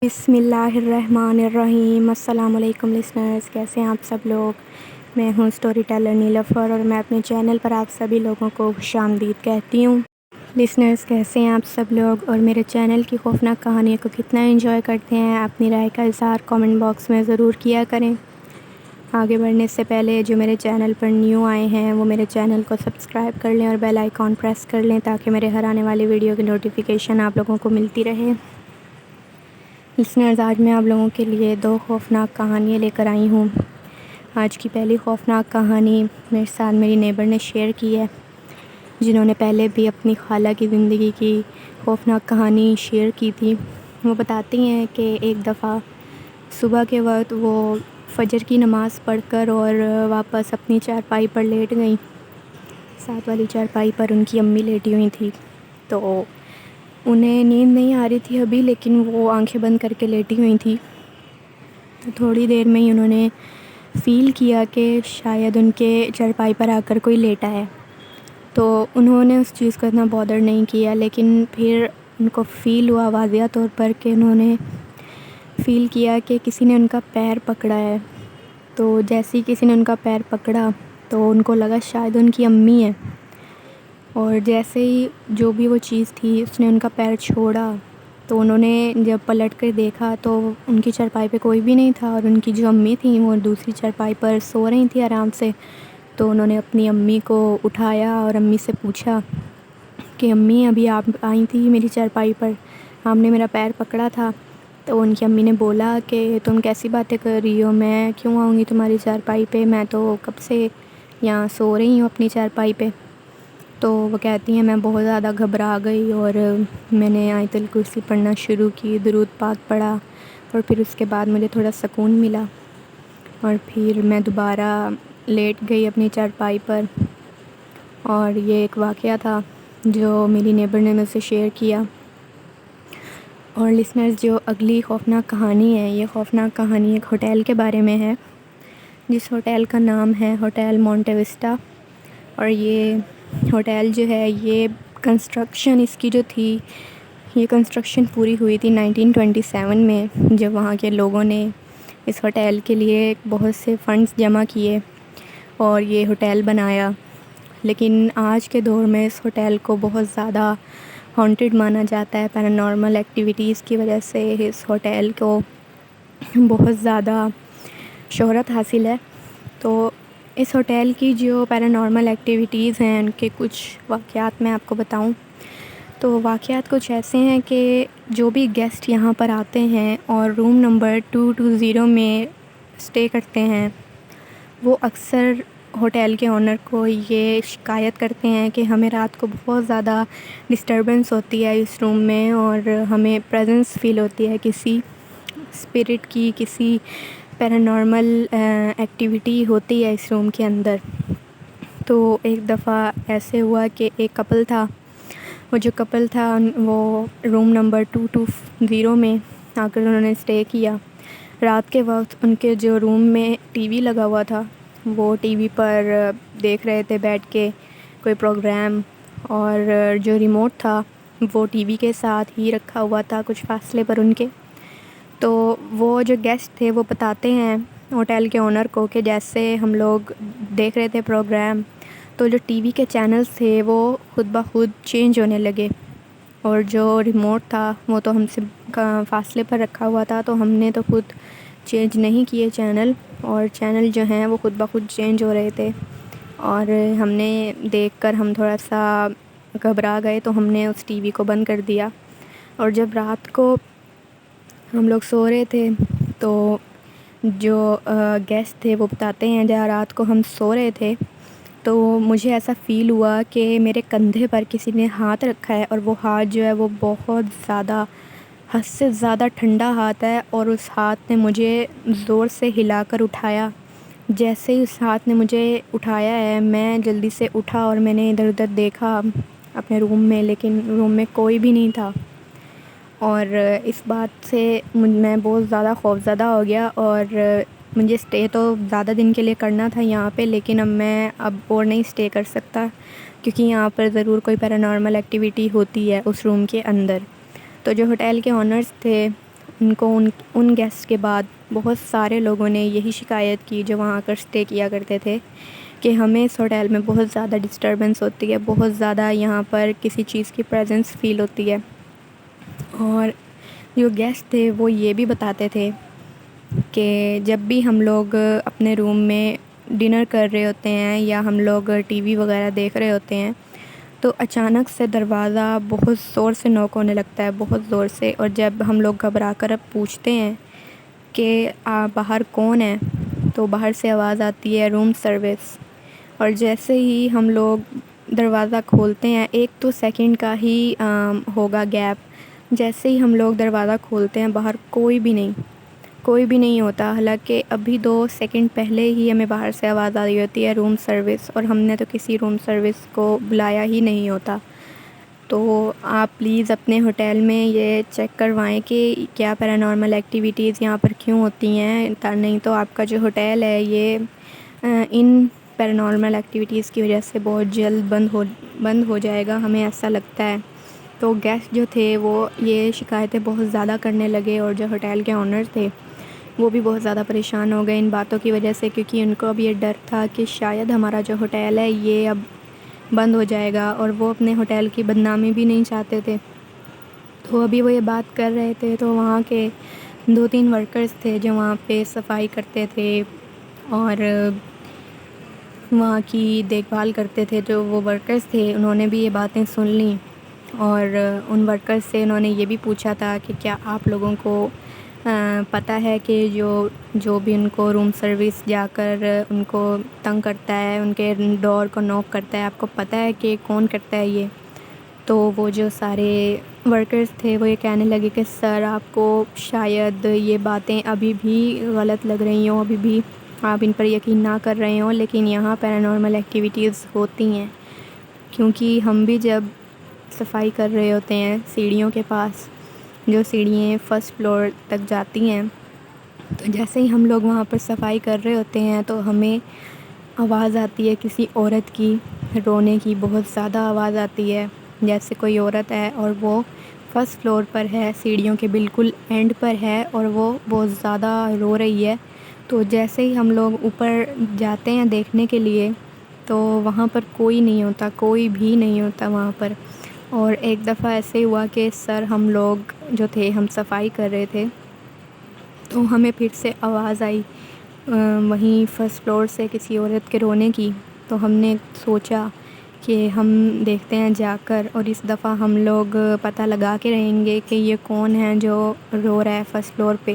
بسم اللہ الرحمن الرحیم۔ السلام علیکم لسنرز، کیسے ہیں آپ سب لوگ؟ میں ہوں سٹوری ٹیلر نیلوفر اور میں اپنے چینل پر آپ سبھی لوگوں کو خوش آمدید کہتی ہوں۔ لسنرز کیسے ہیں آپ سب لوگ اور میرے چینل کی خوفناک کہانی کو کتنا انجوائے کرتے ہیں؟ اپنی رائے کا اظہار کامنٹ باکس میں ضرور کیا کریں۔ آگے بڑھنے سے پہلے جو میرے چینل پر نیو آئے ہیں وہ میرے چینل کو سبسکرائب کر لیں اور بیل آئیکن پریس کر لیں تاکہ میرے ہر آنے والی ویڈیو کی نوٹیفیکیشن آپ لوگوں کو ملتی رہے۔ لسنرز، آج میں آپ لوگوں کے لیے 2 خوفناک کہانیاں لے کر آئی ہوں۔ آج کی پہلی خوفناک کہانی میرے ساتھ میری نیبر نے شیئر کی ہے، جنہوں نے پہلے بھی اپنی خالہ کی زندگی کی خوفناک کہانی شیئر کی تھی۔ وہ بتاتی ہیں کہ ایک دفعہ صبح کے وقت وہ فجر کی نماز پڑھ کر اور واپس اپنی چارپائی پر لیٹ گئیں۔ ساتھ والی چارپائی پر ان کی امی لیٹی ہوئی تھی، تو انہیں نیند نہیں آ رہی تھی ابھی، لیکن وہ آنکھیں بند کر کے لیٹی ہوئی تھی۔ تو تھوڑی دیر میں ہی انہوں نے فیل کیا کہ شاید ان کے چارپائی پر آ کر کوئی لیٹا ہے۔ تو انہوں نے اس چیز کو اتنا بادر نہیں کیا، لیکن پھر ان کو فیل ہوا واضح طور پر کہ انہوں نے فیل کیا کہ کسی نے ان کا پیر پکڑا ہے۔ تو جیسے ہی کسی نے ان کا پیر پکڑا تو ان کو لگا شاید ان کی امی ہے، اور جیسے ہی جو بھی وہ چیز تھی اس نے ان کا پیر چھوڑا تو انہوں نے جب پلٹ کر دیکھا تو ان کی چارپائی پہ کوئی بھی نہیں تھا، اور ان کی جو امی تھیں وہ دوسری چارپائی پر سو رہی تھیں آرام سے۔ تو انہوں نے اپنی امی کو اٹھایا اور امی سے پوچھا کہ امی، ابھی آپ آئی تھی میری چارپائی پر، آپ نے میرا پیر پکڑا تھا۔ تو ان کی امی نے بولا کہ تم کیسی باتیں کر رہی ہو، میں کیوں آؤں گی تمہاری چارپائی پہ، میں تو کب سے یہاں سو رہی ہوں اپنی چارپائی پہ۔ تو وہ کہتی ہیں میں بہت زیادہ گھبرا گئی اور میں نے آیت الکرسی پڑھنا شروع کی، درود پاک پڑھا، اور پھر اس کے بعد مجھے تھوڑا سکون ملا، اور پھر میں دوبارہ لیٹ گئی اپنی چارپائی پر۔ اور یہ ایک واقعہ تھا جو میری نیبر نے مجھ سے شیئر کیا۔ اور لسنرز، جو اگلی خوفناک کہانی ہے، یہ خوفناک کہانی ایک ہوٹل کے بارے میں ہے، جس ہوٹل کا نام ہے ہوٹل مونٹے وسٹا۔ اور یہ ہوٹل جو ہے، یہ کنسٹرکشن اس کی جو تھی، یہ کنسٹرکشن پوری ہوئی تھی 1927 میں، جب وہاں کے لوگوں نے اس ہوٹل کے لیے بہت سے فنڈز جمع کیے اور یہ ہوٹل بنایا۔ لیکن آج کے دور میں اس ہوٹل کو بہت زیادہ ہانٹڈ مانا جاتا ہے۔ پیرانارمل ایکٹیویٹیز کی وجہ سے اس ہوٹل کو بہت زیادہ شہرت حاصل ہے۔ تو اس ہوٹل کی جو پیرانارمل ایکٹیویٹیز ہیں ان کے کچھ واقعات میں آپ کو بتاؤں تو واقعات کچھ ایسے ہیں کہ جو بھی گیسٹ یہاں پر آتے ہیں اور روم نمبر 220 میں اسٹے کرتے ہیں، وہ اکثر ہوٹل کے اونر کو یہ شکایت کرتے ہیں کہ ہمیں رات کو بہت زیادہ ڈسٹربنس ہوتی ہے اس روم میں، اور ہمیں پریزنس فیل ہوتی ہے کسی اسپرٹ کی، کسی پیرانارمل ایکٹیویٹی ہوتی ہے اس روم کے اندر۔ تو ایک دفعہ ایسے ہوا کہ ایک کپل تھا، وہ جو کپل تھا وہ روم نمبر 220 میں آ کر انہوں نے اسٹے کیا۔ رات کے وقت ان کے جو روم میں ٹی وی لگا ہوا تھا، وہ ٹی وی پر دیکھ رہے تھے بیٹھ کے کوئی پروگرام، اور جو ریموٹ تھا وہ ٹی وی کے ساتھ ہی رکھا ہوا تھا کچھ فاصلے پر ان کے۔ تو وہ جو گیسٹ تھے وہ بتاتے ہیں ہوٹل کے اونر کو کہ جیسے ہم لوگ دیکھ رہے تھے پروگرام، تو جو ٹی وی کے چینلز تھے وہ خود بخود چینج ہونے لگے، اور جو ریموٹ تھا وہ تو ہم سے فاصلے پر رکھا ہوا تھا، تو ہم نے تو خود چینج نہیں کیے چینل، اور چینل جو ہیں وہ خود بخود چینج ہو رہے تھے، اور ہم نے دیکھ کر ہم تھوڑا سا گھبرا گئے، تو ہم نے اس ٹی وی کو بند کر دیا۔ اور جب رات کو ہم لوگ سو رہے تھے تو جو گیسٹ تھے وہ بتاتے ہیں جب رات کو ہم سو رہے تھے تو مجھے ایسا فیل ہوا کہ میرے کندھے پر کسی نے ہاتھ رکھا ہے، اور وہ ہاتھ جو ہے وہ بہت زیادہ، حد سے زیادہ ٹھنڈا ہاتھ ہے، اور اس ہاتھ نے مجھے زور سے ہلا کر اٹھایا۔ جیسے ہی اس ہاتھ نے مجھے اٹھایا ہے، میں جلدی سے اٹھا اور میں نے ادھر ادھر دیکھا اپنے روم میں، لیکن روم میں کوئی بھی نہیں تھا، اور اس بات سے میں بہت زیادہ خوفزدہ ہو گیا، اور مجھے اسٹے تو زیادہ دن کے لیے کرنا تھا یہاں پہ، لیکن اب اور نہیں اسٹے کر سکتا، کیونکہ یہاں پر ضرور کوئی پیرانارمل ایکٹیویٹی ہوتی ہے اس روم کے اندر۔ تو جو ہوٹل کے اونرز تھے ان گیسٹ کے بعد بہت سارے لوگوں نے یہی شکایت کی جو وہاں آ کر اسٹے کیا کرتے تھے کہ ہمیں اس ہوٹل میں بہت زیادہ ڈسٹربنس ہوتی ہے، بہت زیادہ یہاں پر کسی چیز کی پریزنس فیل ہوتی ہے۔ اور جو گیسٹ تھے وہ یہ بھی بتاتے تھے کہ جب بھی ہم لوگ اپنے روم میں ڈنر کر رہے ہوتے ہیں یا ہم لوگ ٹی وی وغیرہ دیکھ رہے ہوتے ہیں تو اچانک سے دروازہ بہت زور سے نوک ہونے لگتا ہے، بہت زور سے، اور جب ہم لوگ گھبرا کر اب پوچھتے ہیں کہ باہر کون ہے تو باہر سے آواز آتی ہے روم سروس، اور جیسے ہی ہم لوگ دروازہ کھولتے ہیں 1-2 سیکنڈ کا ہی ہوگا گیپ، جیسے ہی ہم لوگ دروازہ کھولتے ہیں باہر کوئی بھی نہیں ہوتا، حالانکہ ابھی 2 سیکنڈ پہلے ہی ہمیں باہر سے آواز آ رہی ہوتی ہے روم سروس، اور ہم نے تو کسی روم سروس کو بلایا ہی نہیں ہوتا۔ تو آپ پلیز اپنے ہوٹل میں یہ چیک کروائیں کہ کیا پیرانارمل ایکٹیویٹیز یہاں پر کیوں ہوتی ہیں، نہیں تو آپ کا جو ہوٹل ہے یہ ان پیرانارمل ایکٹیویٹیز کی وجہ سے بہت جلد بند ہو جائے گا، ہمیں ایسا لگتا ہے۔ تو گیسٹ جو تھے وہ یہ شکایتیں بہت زیادہ کرنے لگے، اور جو ہوٹل کے آنر تھے وہ بھی بہت زیادہ پریشان ہو گئے ان باتوں کی وجہ سے، کیونکہ ان کو اب یہ ڈر تھا کہ شاید ہمارا جو ہوٹل ہے یہ اب بند ہو جائے گا، اور وہ اپنے ہوٹل کی بدنامی بھی نہیں چاہتے تھے۔ تو ابھی وہ یہ بات کر رہے تھے تو وہاں کے 2-3 ورکرز تھے جو وہاں پہ صفائی کرتے تھے اور وہاں کی دیکھ بھال کرتے تھے، جو وہ ورکرز تھے انہوں نے بھی یہ باتیں سن لیں، اور ان ورکرز سے انہوں نے یہ بھی پوچھا تھا کہ کیا آپ لوگوں کو پتہ ہے کہ جو بھی ان کو روم سروس جا کر ان کو تنگ کرتا ہے، ان کے ڈور کو نوک کرتا ہے، آپ کو پتہ ہے کہ کون کرتا ہے یہ؟ تو وہ جو سارے ورکرز تھے وہ یہ کہنے لگے کہ سر آپ کو شاید یہ باتیں ابھی بھی غلط لگ رہی ہوں، ابھی بھی آپ ان پر یقین نہ کر رہے ہوں، لیکن یہاں پیرانارمل ایکٹیویٹیز ہوتی ہیں، کیونکہ ہم بھی جب صفائی کر رہے ہوتے ہیں سیڑھیوں کے پاس، جو سیڑھیاں فرسٹ فلور تک جاتی ہیں، تو جیسے ہی ہم لوگ وہاں پر صفائی کر رہے ہوتے ہیں تو ہمیں آواز آتی ہے کسی عورت کی رونے کی، بہت زیادہ آواز آتی ہے، جیسے کوئی عورت ہے اور وہ فرسٹ فلور پر ہے، سیڑھیوں کے بالکل اینڈ پر ہے اور وہ بہت زیادہ رو رہی ہے۔ تو جیسے ہی ہم لوگ اوپر جاتے ہیں دیکھنے کے لیے تو وہاں پر کوئی نہیں ہوتا، کوئی بھی نہیں ہوتا وہاں پر۔ اور ایک دفعہ ایسے ہوا کہ سر ہم لوگ جو تھے ہم صفائی کر رہے تھے تو ہمیں پھر سے آواز آئی وہیں فرسٹ فلور سے کسی عورت کے رونے کی، تو ہم نے سوچا کہ ہم دیکھتے ہیں جا کر، اور اس دفعہ ہم لوگ پتہ لگا کے رہیں گے کہ یہ کون ہے جو رو رہا ہے فرسٹ فلور پہ۔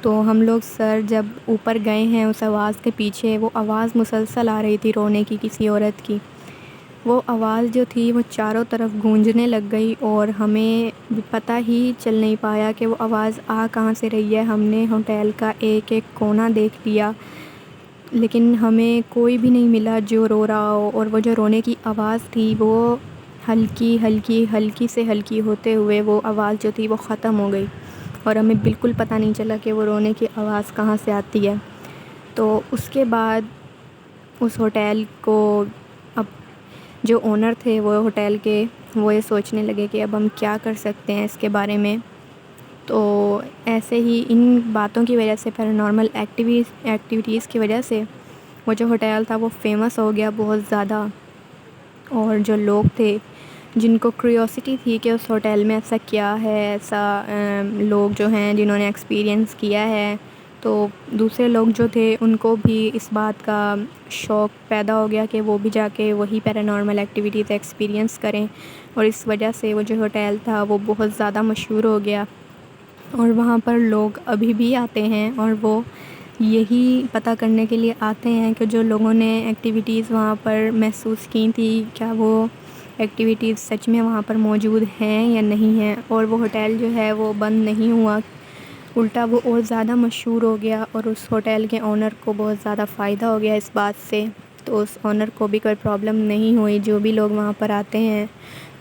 تو ہم لوگ سر جب اوپر گئے ہیں اس آواز کے پیچھے، وہ آواز مسلسل آ رہی تھی رونے کی کسی عورت کی، وہ آواز جو تھی وہ چاروں طرف گونجنے لگ گئی، اور ہمیں پتہ ہی چل نہیں پایا کہ وہ آواز آ کہاں سے رہی ہے۔ ہم نے ہوٹل کا ایک ایک کونا دیکھ لیا لیکن ہمیں کوئی بھی نہیں ملا جو رو رہا ہو، اور وہ جو رونے کی آواز تھی وہ ہلکی سے ہلکی ہوتے ہوئے وہ آواز جو تھی وہ ختم ہو گئی، اور ہمیں بالکل پتہ نہیں چلا کہ وہ رونے کی آواز کہاں سے آتی ہے۔ تو اس کے بعد اس ہوٹل کو اب جو اونر تھے وہ ہوٹل کے، وہ یہ سوچنے لگے کہ اب ہم کیا کر سکتے ہیں اس کے بارے میں۔ تو ایسے ہی ان باتوں کی وجہ سے، پیرانارمل ایکٹیویٹیز کی وجہ سے وہ جو ہوٹل تھا وہ فیمس ہو گیا بہت زیادہ، اور جو لوگ تھے جن کو کیوریوسٹی تھی کہ اس ہوٹل میں ایسا کیا ہے، ایسا لوگ جو ہیں جنہوں نے ایکسپیرینس کیا ہے، تو دوسرے لوگ جو تھے ان کو بھی اس بات کا شوق پیدا ہو گیا کہ وہ بھی جا کے وہی پیرانارمل ایکٹیویٹیز ایکسپیرینس کریں، اور اس وجہ سے وہ جو ہوٹل تھا وہ بہت زیادہ مشہور ہو گیا، اور وہاں پر لوگ ابھی بھی آتے ہیں اور وہ یہی پتہ کرنے کے لیے آتے ہیں کہ جو لوگوں نے ایکٹیویٹیز وہاں پر محسوس کی تھی کیا وہ ایکٹیویٹیز سچ میں وہاں پر موجود ہیں یا نہیں ہیں۔ اور وہ ہوٹل جو ہے وہ بند نہیں ہوا، الٹا وہ اور زیادہ مشہور ہو گیا، اور اس ہوٹل کے اونر کو بہت زیادہ فائدہ ہو گیا اس بات سے۔ تو اس اونر کو بھی کوئی پرابلم نہیں ہوئی، جو بھی لوگ وہاں پر آتے ہیں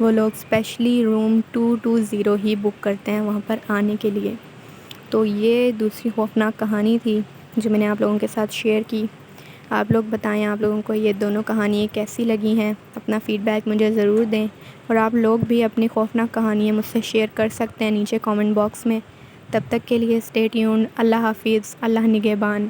وہ لوگ اسپیشلی روم 220 ہی بک کرتے ہیں وہاں پر آنے کے لیے۔ تو یہ دوسری خوفناک کہانی تھی جو میں نے آپ لوگوں کے ساتھ شیئر کی۔ آپ لوگ بتائیں آپ لوگوں کو یہ دونوں کہانیاں کیسی لگی ہیں، اپنا فیڈ بیک مجھے ضرور دیں، اور آپ لوگ بھی اپنی خوفناک کہانیاں مجھ سے شیئر کر سکتے ہیں نیچے کامنٹ باکس میں۔ تب تک کے لیے اسٹے ٹیونڈ. اللہ حافظ. اللہ نگہبان.